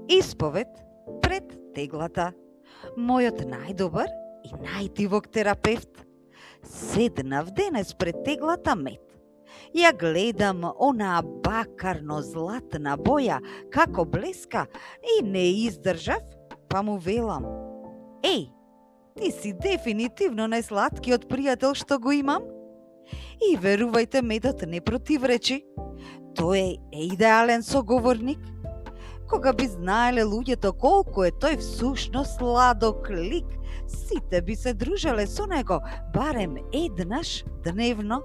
Исповед пред теглата. Мојот најдобар и најдивок терапевт. Седнав денес пред теглата мет. Ја гледам онаа бакарно златна боја како блеска и не издржав, па му велам: Еј, ти си дефинитивно најслаткиот пријател што го имам. И верувајте, медот не противречи. Тој е идеален соговорник. Кога би знаеле луѓето колку е тој всушност сладок лик, сите би се дружеле со него барем еднаш дневно.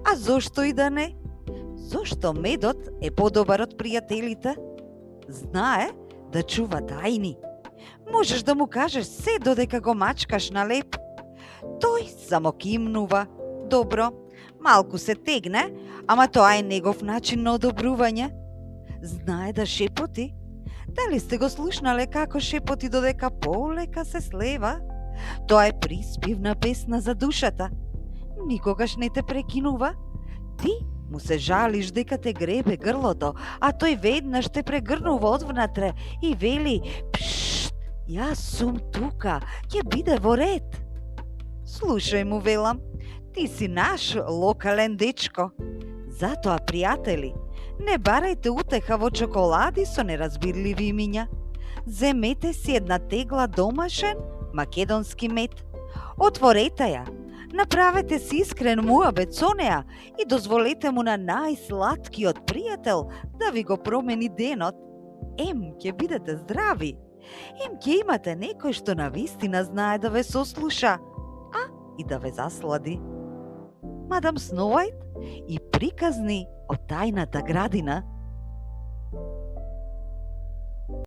А зошто и да не? Зошто медот е подобар од пријателите? Знае да чува тајни. Можеш да му кажеш се додека го мачкаш на леп. Тој само кимнува. Добро, малку се тегне, ама тоа е негов начин на одобрување. Знае да шепоти. Дали сте го слушнале како шепоти додека полека се слева? Тоа е приспивна песна за душата. Никогаш не те прекинува. Ти му се жалиш дека те гребе грлото, а тој веднаш те прегрнува одвнатре и вели: Пшт, јас сум тука, ќе биде во ред. Слушај, му велам, ти си наш локален дечко. Затоа, пријатели, не барајте утеха во чоколади со неразбирливи имиња. Земете си една тегла домашен македонски мед. Отворете ја, направете си искрен муабет со неа и дозволете му на најслаткиот пријател да ви го промени денот. Ем ќе бидете здрави, ем ќе имате некој што навистина знае да ве сослуша, а и да ве заслади. Мадам Сноу Уајт и приказни од тајната градина.